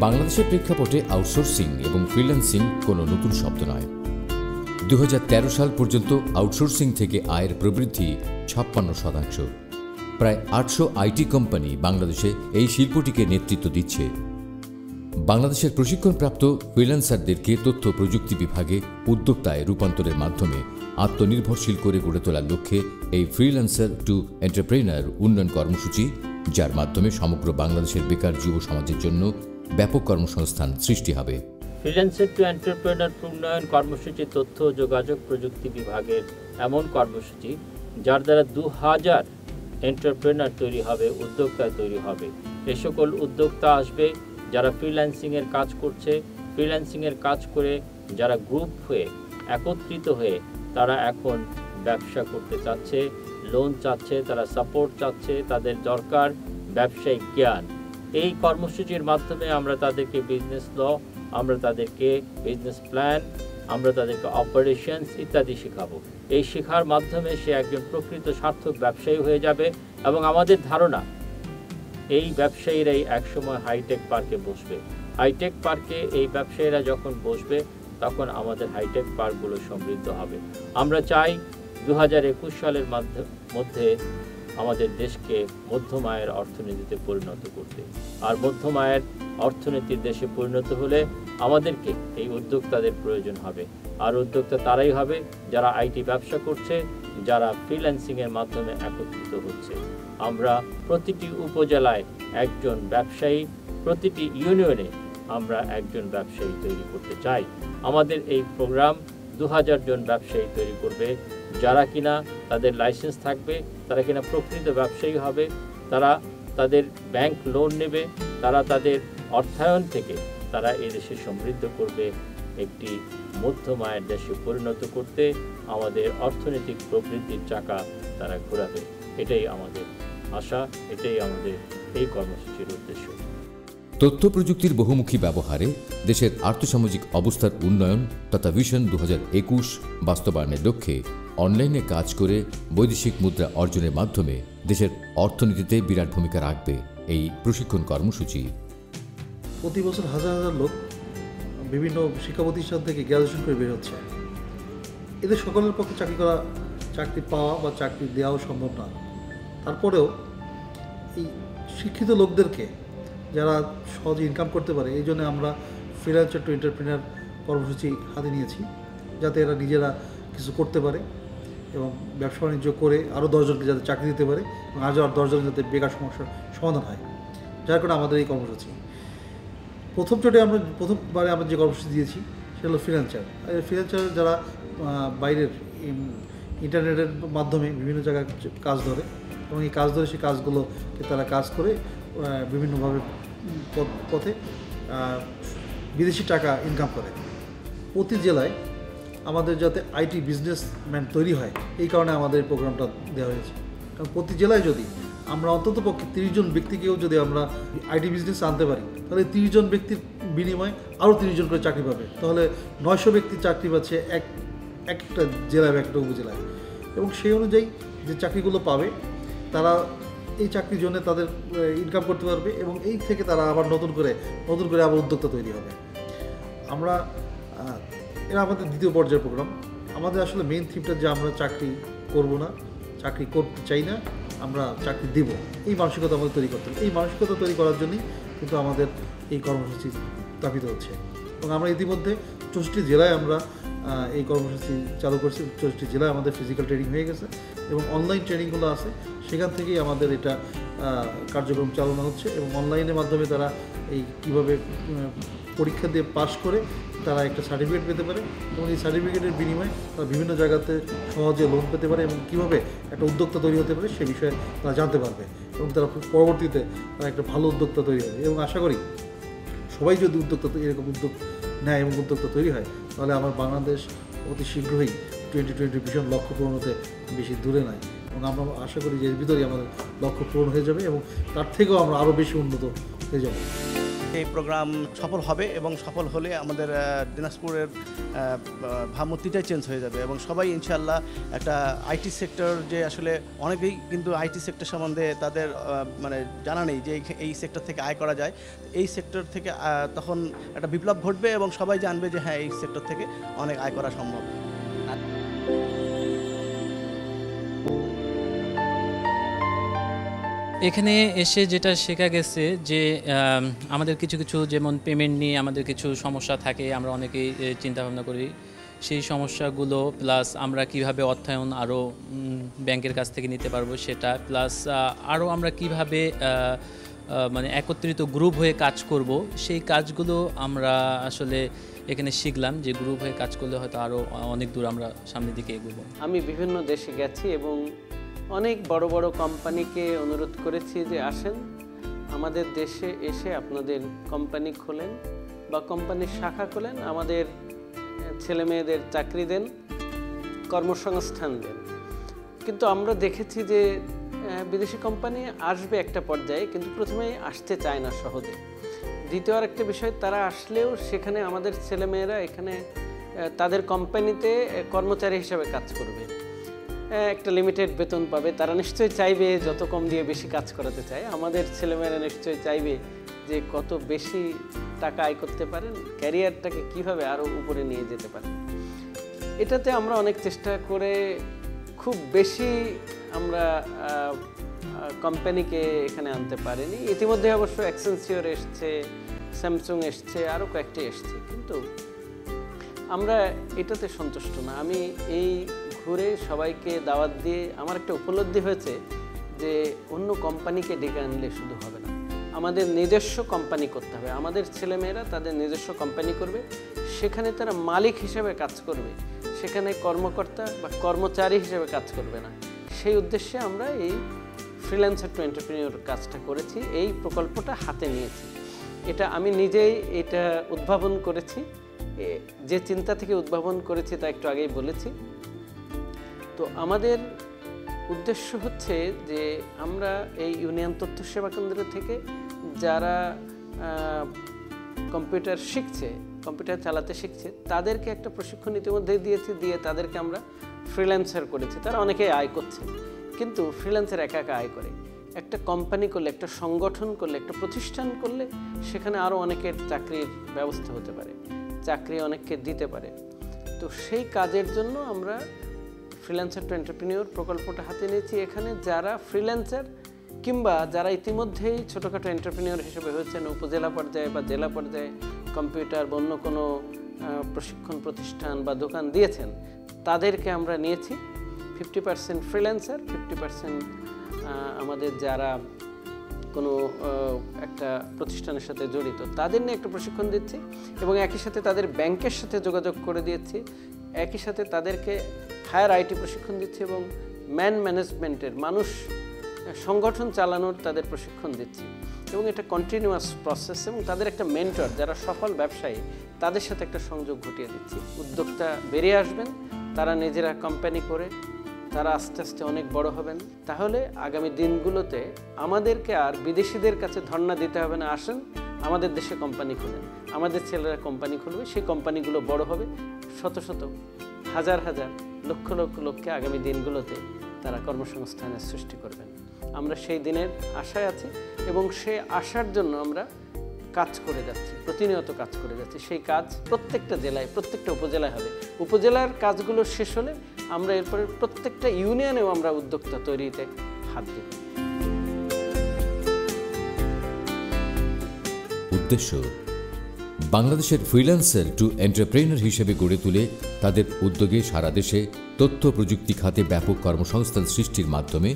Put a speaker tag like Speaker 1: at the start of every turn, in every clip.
Speaker 1: বাংলাদেশের প্রেক্ষাপটে আউটসোর্সিং এবং ফ্রিল্যান্সিং কোনো নতুন শব্দ নয়। 2013 সাল পর্যন্ত আউটসোর্সিং থেকে আয়ের প্রবৃদ্ধি 56%। প্রায় 800 আইটি কোম্পানি বাংলাদেশে এই শিল্পটিকে নেতৃত্ব দিচ্ছে। বাংলাদেশের প্রশিক্ষণপ্রাপ্ত ফ্রিল্যান্সারদেরকে তথ্য প্রযুক্তি বিভাগে উদ্যোক্তায় রূপান্তরের মাধ্যমে আত্মনির্ভরশীল করে গড়ে তোলার লক্ষ্যে এই ফ্রিল্যান্সার টু এন্টারপ্রেনার উন্নয়ন কর্মসূচি, যার মাধ্যমে সমগ্র বাংলাদেশের বেকার যুব সমাজের জন্য ব্যাপক কর্মসংস্থান সৃষ্টি হবে।
Speaker 2: ফ্রিল্যান্সার টু এন্টারপ্রেনার উন্নয়ন কর্মসূচি তথ্য ও যোগাযোগ প্রযুক্তি বিভাগের এমন কর্মসূচি যার দ্বারা 2000 এন্টারপ্রেনার তৈরি হবে, উদ্যোক্তা তৈরি হবে। এ সকল উদ্যোক্তা আসবে যারা ফ্রিল্যান্সিংয়ের কাজ করছে, ফ্রিল্যান্সিংয়ের কাজ করে যারা গ্রুপ হয়ে একত্রিত হয়ে তারা এখন ব্যবসা করতে চাচ্ছে, লোন চাচ্ছে, তারা সাপোর্ট চাচ্ছে, তাদের দরকার ব্যবসায়িক জ্ঞান। এই কর্মসূচির মাধ্যমে আমরা তাদেরকে বিজনেস ল, আমরা তাদেরকে বিজনেস প্ল্যান, আমরা তাদেরকে অপারেশনস ইত্যাদি শেখাবো। এই শেখার মাধ্যমে সে একজন প্রকৃত সার্থক ব্যবসায়ী হয়ে যাবে এবং আমাদের ধারণা এই ব্যবসায়ীরাই একসময় হাইটেক পার্কে বসবে। হাইটেক পার্কে এই ব্যবসায়ীরা যখন বসবে তখন আমাদের হাইটেক পার্কগুলো সমৃদ্ধ হবে। আমরা চাই 2021 সালের মধ্যে আমাদের দেশকে মধ্যম আয়ের অর্থনীতিতে পরিণত করতে। আর মধ্যম আয়ের অর্থনীতির দেশে পরিণত হলে আমাদেরকে এই উদ্যোক্তাদের প্রয়োজন হবে। আর উদ্যোক্তা তারাই হবে যারা আইটি ব্যবসা করছে, যারা ফ্রিল্যান্সিংয়ের মাধ্যমে একত্রিত হচ্ছে। আমরা প্রতিটি উপজেলায় একজন ব্যবসায়ী, প্রতিটি ইউনিয়নে আমরা একজন ব্যবসায়ী তৈরি করতে চাই। আমাদের এই প্রোগ্রাম 2000 জন ব্যবসায়ী তৈরি করবে, যারা কিনা তাদের লাইসেন্স থাকবে, তারা কিনা প্রকৃত ব্যবসায়ী হবে, তারা তাদের ব্যাংক লোন নেবে, তারা তাদের অর্থায়ন থেকে তারা এই দেশে সমৃদ্ধ করবে, একটি মধ্যম আয়ের দেশে পরিণত করতে আমাদের অর্থনৈতিক প্রবৃদ্ধির চাকা তারা ঘোরাবে। এটাই আমাদের আশা, এটাই আমাদের এই কর্মসূচির উদ্দেশ্য।
Speaker 1: তথ্য প্রযুক্তির বহুমুখী ব্যবহারে দেশের আর্থসামাজিক অবস্থার উন্নয়ন তথা ভিশন 2021 বাস্তবায়নের লক্ষ্যে অনলাইনে কাজ করে বৈদেশিক মুদ্রা অর্জনের মাধ্যমে দেশের অর্থনীতিতে বিরাট ভূমিকা রাখবে এই প্রশিক্ষণ কর্মসূচি।
Speaker 3: প্রতি বছর হাজার হাজার লোক বিভিন্ন শিক্ষা প্রতিষ্ঠান থেকে গ্র্যাজুয়েশন করে বের হচ্ছে। এদের সকলের পক্ষে চাকরি পাওয়া বা চাকরি দেওয়াও সম্ভব না। তারপরেও এই শিক্ষিত লোকদেরকে যারা সহজে ইনকাম করতে পারে, এই জন্য আমরা ফ্রিল্যান্সার টু এন্টারপ্রেনার কর্মসূচি হাতে নিয়েছি, যাতে এরা নিজেরা কিছু করতে পারে এবং ব্যবসা বাণিজ্য করে আরও 10 জনকে যাতে চাকরি দিতে পারে এবং আরও 10 জনের যাতে বেকার সমস্যার সমাধান হয়, যার কারণে আমাদের এই কর্মসূচি। প্রথমবারে আমরা যে কর্মসূচি দিয়েছি সেটা হলো ফ্রিল্যান্সার যারা বাইরের ইন্টারনেটের মাধ্যমে বিভিন্ন জায়গায় কাজ ধরে এবং এই কাজ ধরে সেই কাজগুলোকে তারা কাজ করে বিভিন্নভাবে পথে বিদেশি টাকা ইনকাম করে। প্রতি জেলায় আমাদের যাতে আইটি বিজনেসম্যান তৈরি হয়, এই কারণে আমাদের এই প্রোগ্রামটা দেওয়া হয়েছে। কারণ প্রতি জেলায় যদি আমরা অন্তত পক্ষে 30 জন ব্যক্তিকেও যদি আমরা আইটি বিজনেস আনতে পারি, তাহলে 30 জন ব্যক্তির বিনিময়ে আরও 30 জন করে চাকরি পাবে। তাহলে 900 ব্যক্তি চাকরি পাচ্ছে একটা জেলায় বা একটা উপজেলায়, এবং সেই অনুযায়ী যে চাকরিগুলো পাবে তারা এই চাকরির জন্য তাদের ইনকাম করতে পারবে এবং এই থেকে তারা আবার নতুন করে আবার উদ্যোক্তা তৈরি হবে। এরা আমাদের দ্বিতীয় পর্যায়ের প্রোগ্রাম। আমাদের আসলে মেইন থিমটা যে আমরা চাকরি করব না, চাকরি করতে চাই না, আমরা চাকরি দেব, এই মানসিকতা আমাদের তৈরি করতে হবে। এই মানসিকতা তৈরি করার জন্যই কিন্তু আমাদের এই কর্মসূচি স্থাপিত হচ্ছে এবং আমরা ইতিমধ্যে 64 জেলায় আমরা এই কর্মসূচি চালু করছি। 64 জেলায় আমাদের ফিজিক্যাল ট্রেনিং হয়ে গেছে এবং অনলাইন ট্রেনিংগুলো আছে, সেখান থেকেই আমাদের এটা কার্যক্রম চালানো হচ্ছে এবং অনলাইনের মাধ্যমে তারা এই কীভাবে পরীক্ষা দিয়ে পাস করে তারা একটা সার্টিফিকেট পেতে পারে এবং এই সার্টিফিকেটের বিনিময়ে তারা বিভিন্ন জায়গাতে সহজে লোন পেতে পারে এবং কীভাবে একটা উদ্যোক্তা তৈরি হতে পারে সে বিষয়ে তারা জানতে পারবে এবং তারা পরবর্তীতে তারা একটা ভালো উদ্যোক্তা তৈরি হবে। এবং আশা করি সবাই যদি এরকম উদ্যোগ নেয় এবং উদ্যোক্তা তৈরি হয়, তাহলে আমার বাংলাদেশ অতি শীঘ্রই 2020 ভিশন লক্ষ্য পূরণ হতে বেশি দূরে নয় এবং আমরা আশা করি যে এর ভিতরেই আমাদের লক্ষ্য পূরণ হয়ে যাবে এবং তার থেকেও আমরা আরও বেশি উন্নত হয়ে যাব।
Speaker 4: এই প্রোগ্রাম সফল হবে এবং সফল হলে আমাদের দিনাজপুরের ভাবমূর্তিটাই চেঞ্জ হয়ে যাবে এবং সবাই ইনশাআল্লাহ একটা আইটি সেক্টর যে আসলে অনেকেই কিন্তু আইটি সেক্টর সম্বন্ধে তাদের মানে জানা নেই যে এই সেক্টর থেকে আয় করা যায়। এই সেক্টর থেকে তখন একটা বিপ্লব ঘটবে এবং সবাই জানবে যে হ্যাঁ এই সেক্টর থেকে অনেক আয় করা সম্ভব।
Speaker 5: এখানে এসে যেটা শেখা গেছে যে আমাদের কিছু কিছু যেমন পেমেন্ট নিয়ে আমাদের কিছু সমস্যা থাকে, আমরা অনেকেই চিন্তাভাবনা করি সেই সমস্যাগুলো, প্লাস আমরা কিভাবে অর্থায়ন আরও ব্যাংকের কাছ থেকে নিতে পারবো সেটা, প্লাস আরও আমরা কিভাবে মানে একত্রিত গ্রুপ হয়ে কাজ করব সেই কাজগুলো আমরা আসলে এখানে শিখলাম যে গ্রুপ হয়ে কাজ করলে হয়তো আরও অনেক দূর আমরা সামনের দিকে এগোবো।
Speaker 6: আমি বিভিন্ন দেশে গেছি এবং অনেক বড় বড় কোম্পানিকে অনুরোধ করেছি যে আসেন আমাদের দেশে এসে আপনাদের কোম্পানি খোলেন বা কোম্পানির শাখা খোলেন, আমাদের ছেলে মেয়েদের চাকরি দেন, কর্মসংস্থান দেন। কিন্তু আমরা দেখেছি যে বিদেশি কোম্পানি আসবে একটা পর্যায়ে, কিন্তু প্রথমেই আসতে চায় না সহজে। দ্বিতীয় আরেকটা বিষয়, তারা আসলেও সেখানে আমাদের ছেলেমেয়েরা এখানে তাদের কোম্পানিতে কর্মচারী হিসাবে কাজ করবে, একটা লিমিটেড বেতন পাবে। তারা নিশ্চয়ই চাইবে যত কম দিয়ে বেশি কাজ করাতে চায়। আমাদের ছেলেমেয়েরা নিশ্চয়ই চাইবে যে কত বেশি টাকা আয় করতে পারেন, ক্যারিয়ারটাকে কিভাবে আরও উপরে নিয়ে যেতে পারেন। এটাতে আমরা অনেক চেষ্টা করে খুব বেশি আমরা কোম্পানিকে এখানে আনতে পারিনি। ইতিমধ্যে অবশ্য অ্যাক্সেনসিওর এসছে, স্যামসুং এসছে, আরও কয়েকটি এসছে, কিন্তু আমরা এটাতে সন্তুষ্ট না। আমি এই ঘুরে সবাইকে দাওয়াত দিয়ে আমার একটা উপলব্ধি হয়েছে যে অন্য কোম্পানিকে ডেকে আনলে শুধু হবে না, আমাদের নিজস্ব কোম্পানি করতে হবে। আমাদের ছেলেমেয়েরা তাদের নিজস্ব কোম্পানি করবে, সেখানে তারা মালিক হিসেবে কাজ করবে, সেখানে কর্মকর্তা বা কর্মচারী হিসেবে কাজ করবে না। সেই উদ্দেশ্যে আমরা এই ফ্রিল্যান্সার টু এন্টারপ্রেনিউর কাজটা করেছি, এই প্রকল্পটা হাতে নিয়েছি। এটা আমি নিজেই এটা উদ্ভাবন করেছি, যে চিন্তা থেকে উদ্ভাবন করেছি তা একটু আগেই বলেছি। তো আমাদের উদ্দেশ্য হচ্ছে যে আমরা এই ইউনিয়ন তথ্য সেবা কেন্দ্র থেকে যারা কম্পিউটার শিখছে, কম্পিউটার চালাতে শিখছে, তাদেরকে একটা প্রশিক্ষণ ইতিমধ্যে দিয়েছি, দিয়ে তাদেরকে আমরা ফ্রিল্যান্সার করেছি। তারা অনেকেই আয় করছে, কিন্তু ফ্রিল্যান্সার একা একা আয় করে। একটা কোম্পানি করলে, একটা সংগঠন করলে, একটা প্রতিষ্ঠান করলে সেখানে আরও অনেকের চাকরির ব্যবস্থা হতে পারে, চাকরি অনেককে দিতে পারে। তো সেই কাজের জন্য আমরা ফ্রিল্যান্সার টু এন্টারপ্রেনিউর প্রকল্পটা হাতে নিয়েছি। এখানে যারা ফ্রিল্যান্সার কিংবা যারা ইতিমধ্যেই ছোটোখাটো এন্টারপ্রেনিউর হিসেবে হয়েছেন, উপজেলা পর্যায়ে বা জেলা পর্যায়ে কম্পিউটার বা অন্য কোনো প্রশিক্ষণ প্রতিষ্ঠান বা দোকান দিয়েছেন, তাদেরকে আমরা নিয়েছি। 50% ফ্রিল্যান্সার, 50% আমাদের যারা কোনো একটা প্রতিষ্ঠানের সাথে জড়িত, তাদের নিয়ে একটা প্রশিক্ষণ দিচ্ছি এবং একই সাথে তাদের ব্যাংকের সাথে যোগাযোগ করে দিয়েছি। একই সাথে তাদেরকে হায়ার আইটি প্রশিক্ষণ দিচ্ছি এবং ম্যানেজমেন্টের, মানুষ সংগঠন চালানোর তাদের প্রশিক্ষণ দিচ্ছি। এবং এটা কন্টিনিউয়াস প্রসেস এবং তাদের একটা মেন্টর, যারা সফল ব্যবসায়ী, তাদের সাথে একটা সংযোগ ঘটিয়ে দিচ্ছি। উদ্যোক্তা বেরিয়ে আসবেন, তারা নিজেরা কোম্পানি করে তারা আস্তে আস্তে অনেক বড় হবেন। তাহলে আগামী দিনগুলোতে আমাদেরকে আর বিদেশিদের কাছে ধর্ণা দিতে হবে না, আসেন আমাদের দেশে কোম্পানি খুলেন, আমাদের ছেলেরা কোম্পানি খুলবে, সেই কোম্পানিগুলো বড় হবে, শত শত হাজার হাজার লক্ষ লক্ষ লোককে আগামী দিনগুলোতে তারা কর্মসংস্থানের সৃষ্টি করবেন। আমরা সেই দিনের আশায় আছি এবং সেই আশার জন্য আমরা কাজ করে যাচ্ছি, প্রতিনিয়ত কাজ করে যাচ্ছি। সেই কাজ প্রত্যেকটা জেলায়, প্রত্যেকটা উপজেলায় হবে। উপজেলার কাজগুলো শেষ হলে আমরা এরপরে প্রত্যেকটা ইউনিয়নেও আমরা উদ্যোক্তা তৈরিতে হাত দেব।
Speaker 1: উদ্দেশ্য বাংলাদেশের ফ্রিল্যান্সার টু এন্টারপ্রেনার হিসেবে গড়ে তুলে তাদের উদ্যোগে সারা দেশে তথ্য প্রযুক্তি খাতে ব্যাপক কর্মসংস্থান সৃষ্টির মাধ্যমে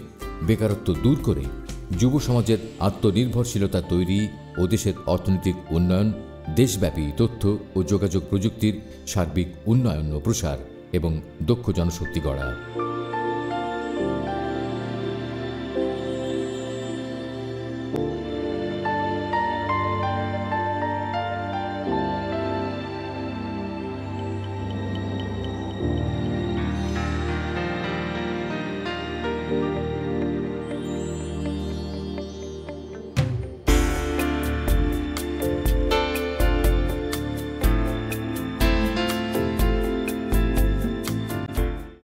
Speaker 1: বেকারত্ব দূর করে যুব সমাজের আত্মনির্ভরশীলতা তৈরি ও দেশের অর্থনৈতিক উন্নয়ন, দেশব্যাপী তথ্য ও যোগাযোগ প্রযুক্তির সার্বিক উন্নয়ন ও প্রসার এবং দক্ষ জনশক্তি গড়া।